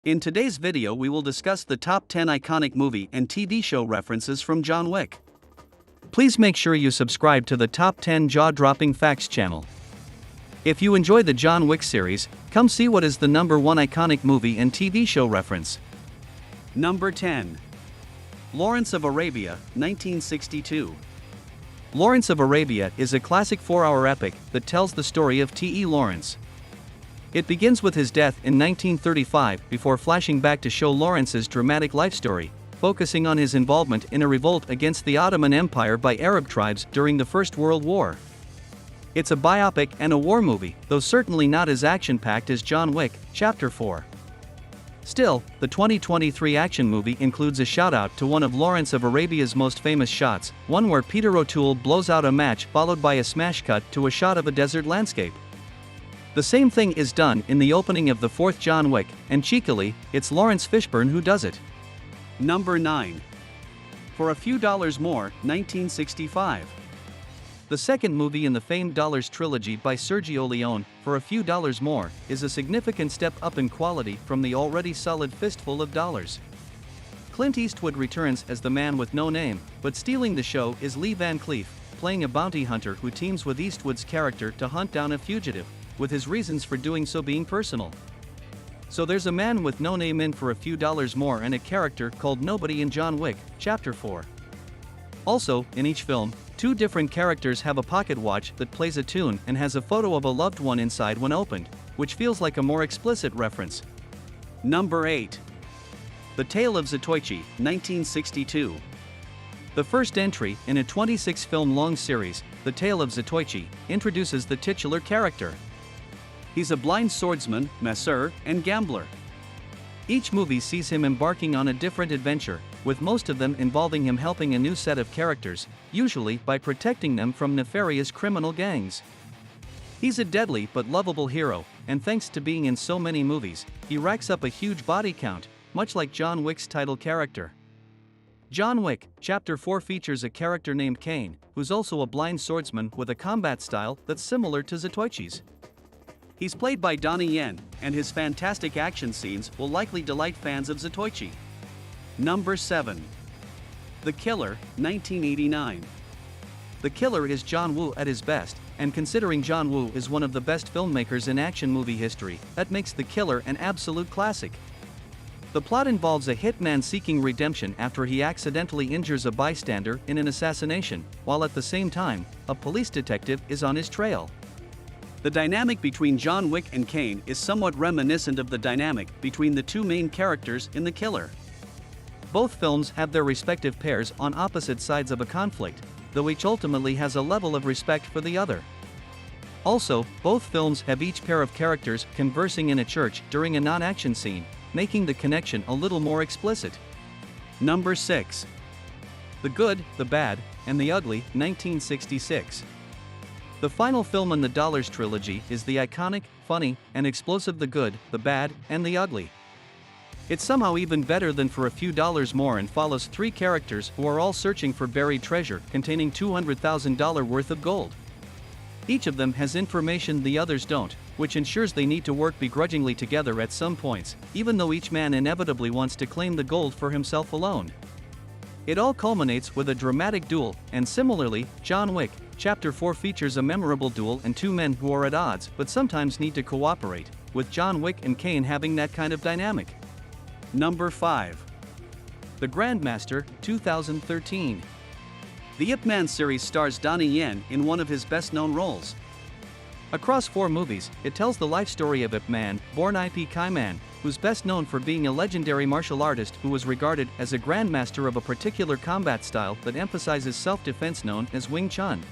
In today's video we will discuss the top 10 iconic movie and TV show references from John Wick. Please make sure you subscribe to the Top 10 Jaw-Dropping Facts channel. If you enjoy the John Wick series, come see what is the number 1 iconic movie and TV show reference. Number 10. Lawrence of Arabia, 1962. Lawrence of Arabia is a classic 4-hour epic that tells the story of T.E. Lawrence. It begins with his death in 1935 before flashing back to show Lawrence's dramatic life story, focusing on his involvement in a revolt against the Ottoman Empire by Arab tribes during the First World War. It's a biopic and a war movie, though certainly not as action-packed as John Wick, Chapter 4. Still, the 2023 action movie includes a shout-out to one of Lawrence of Arabia's most famous shots, one where Peter O'Toole blows out a match followed by a smash cut to a shot of a desert landscape. The same thing is done in the opening of the fourth John Wick, and cheekily, it's Lawrence Fishburne who does it. Number 9. For a Few Dollars More, 1965. The second movie in the famed Dollars trilogy by Sergio Leone, For a Few Dollars More, is a significant step up in quality from the already solid Fistful of Dollars. Clint Eastwood returns as the man with no name, but stealing the show is Lee Van Cleef, playing a bounty hunter who teams with Eastwood's character to hunt down a fugitive, with his reasons for doing so being personal. So there's a man with no name in For a Few Dollars More and a character called Nobody in John Wick, Chapter 4. Also, in each film, 2 different characters have a pocket watch that plays a tune and has a photo of a loved one inside when opened, which feels like a more explicit reference. Number 8. The Tale of Zatoichi, 1962. The first entry in a 26-film-long series, The Tale of Zatoichi, introduces the titular character. He's a blind swordsman, masseur, and gambler. Each movie sees him embarking on a different adventure, with most of them involving him helping a new set of characters, usually by protecting them from nefarious criminal gangs. He's a deadly but lovable hero, and thanks to being in so many movies, he racks up a huge body count, much like John Wick's title character. John Wick, Chapter 4 features a character named Kane, who's also a blind swordsman with a combat style that's similar to Zatoichi's. He's played by Donnie Yen, and his fantastic action scenes will likely delight fans of Zatoichi. Number 7. The Killer, 1989. The Killer is John Woo at his best, and considering John Woo is one of the best filmmakers in action movie history, that makes The Killer an absolute classic. The plot involves a hitman seeking redemption after he accidentally injures a bystander in an assassination, while at the same time, a police detective is on his trail. The dynamic between John Wick and Kane is somewhat reminiscent of the dynamic between the 2 main characters in The Killer. Both films have their respective pairs on opposite sides of a conflict, though each ultimately has a level of respect for the other. Also, both films have each pair of characters conversing in a church during a non-action scene, making the connection a little more explicit. Number 6. The Good, the Bad, and the Ugly, 1966. The final film in the Dollars trilogy is the iconic, funny, and explosive The Good, the Bad, and the Ugly. It's somehow even better than For a Few Dollars More and follows 3 characters who are all searching for buried treasure containing $200,000 worth of gold. Each of them has information the others don't, which ensures they need to work begrudgingly together at some points, even though each man inevitably wants to claim the gold for himself alone. It all culminates with a dramatic duel, and similarly, John Wick, Chapter 4 features a memorable duel and 2 men who are at odds but sometimes need to cooperate, with John Wick and Kane having that kind of dynamic. Number 5. The Grandmaster, 2013. The Ip Man series stars Donnie Yen in one of his best-known roles. Across 4 movies, it tells the life story of Ip Man, born Ip Kai-man, who's best known for being a legendary martial artist who was regarded as a grandmaster of a particular combat style that emphasizes self-defense known as Wing Chun.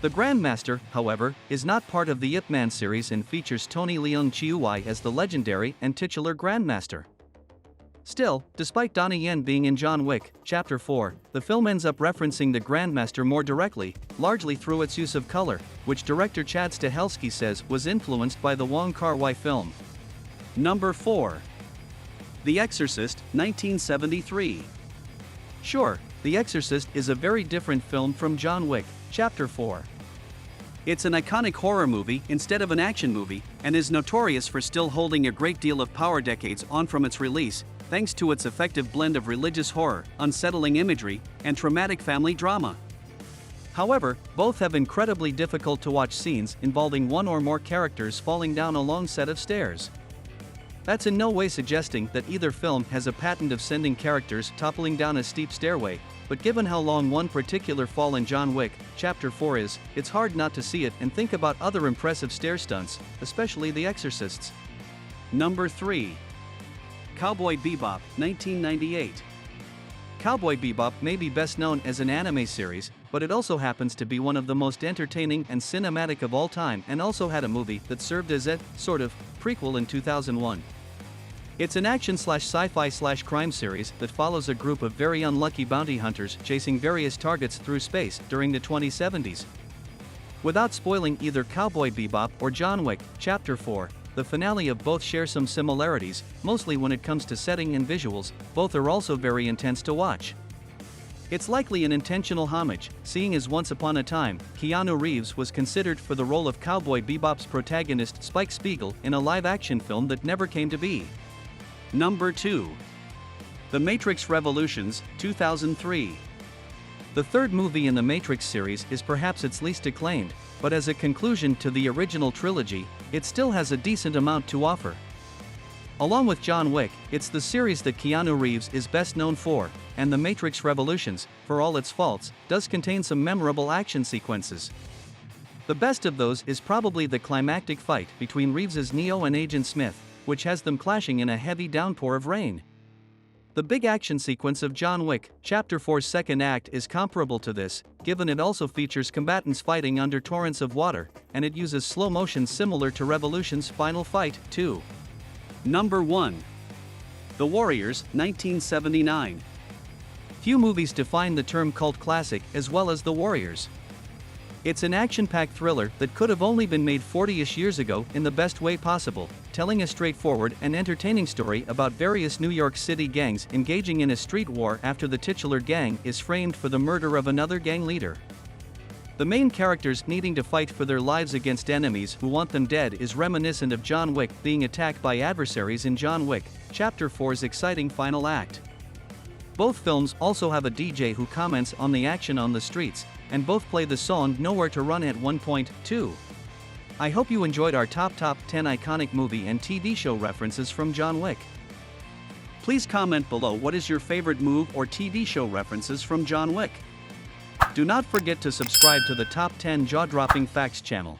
The Grandmaster, however, is not part of the Ip Man series and features Tony Leung Chiu-wai as the legendary and titular Grandmaster. Still, despite Donnie Yen being in John Wick, Chapter 4, the film ends up referencing the Grandmaster more directly, largely through its use of color, which director Chad Stahelski says was influenced by the Wong Kar-wai film. Number 4. The Exorcist, 1973. Sure, The Exorcist is a very different film from John Wick, Chapter 4. It's an iconic horror movie instead of an action movie, and is notorious for still holding a great deal of power decades on from its release, thanks to its effective blend of religious horror, unsettling imagery, and traumatic family drama. However, both have incredibly difficult to watch scenes involving one or more characters falling down a long set of stairs. That's in no way suggesting that either film has a patent of sending characters toppling down a steep stairway, but given how long one particular fall in John Wick, Chapter 4 is, it's hard not to see it and think about other impressive stair stunts, especially The Exorcist's. Number 3. Cowboy Bebop, 1998. Cowboy Bebop may be best known as an anime series, but it also happens to be one of the most entertaining and cinematic of all time, and also had a movie that served as a, sort of, prequel in 2001. It's an action/sci-fi/crime series that follows a group of very unlucky bounty hunters chasing various targets through space during the 2070s. Without spoiling either Cowboy Bebop or John Wick, Chapter 4, the finale of both share some similarities, mostly when it comes to setting and visuals. Both are also very intense to watch. It's likely an intentional homage, seeing as once upon a time, Keanu Reeves was considered for the role of Cowboy Bebop's protagonist Spike Spiegel in a live-action film that never came to be. Number 2. The Matrix Revolutions, 2003. The third movie in the Matrix series is perhaps its least acclaimed, but as a conclusion to the original trilogy, it still has a decent amount to offer. Along with John Wick, it's the series that Keanu Reeves is best known for, and The Matrix Revolutions, for all its faults, does contain some memorable action sequences. The best of those is probably the climactic fight between Reeves's Neo and Agent Smith, which has them clashing in a heavy downpour of rain. The big action sequence of John Wick, Chapter 4's second act is comparable to this, given it also features combatants fighting under torrents of water, and it uses slow motion similar to Revolution's final fight, too. Number 1. The Warriors, 1979. Few movies define the term cult classic as well as The Warriors. It's an action-packed thriller that could have only been made 40-ish years ago in the best way possible, telling a straightforward and entertaining story about various New York City gangs engaging in a street war after the titular gang is framed for the murder of another gang leader. The main characters needing to fight for their lives against enemies who want them dead is reminiscent of John Wick being attacked by adversaries in John Wick, Chapter 4's exciting final act. Both films also have a DJ who comments on the action on the streets, and both play the song Nowhere to Run at one point, too. I hope you enjoyed our top 10 iconic movie and TV show references from John Wick. Please comment below what is your favorite move or TV show references from John Wick. Do not forget to subscribe to the Top 10 Jaw-Dropping Facts channel.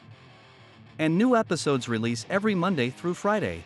And new episodes release every Monday through Friday.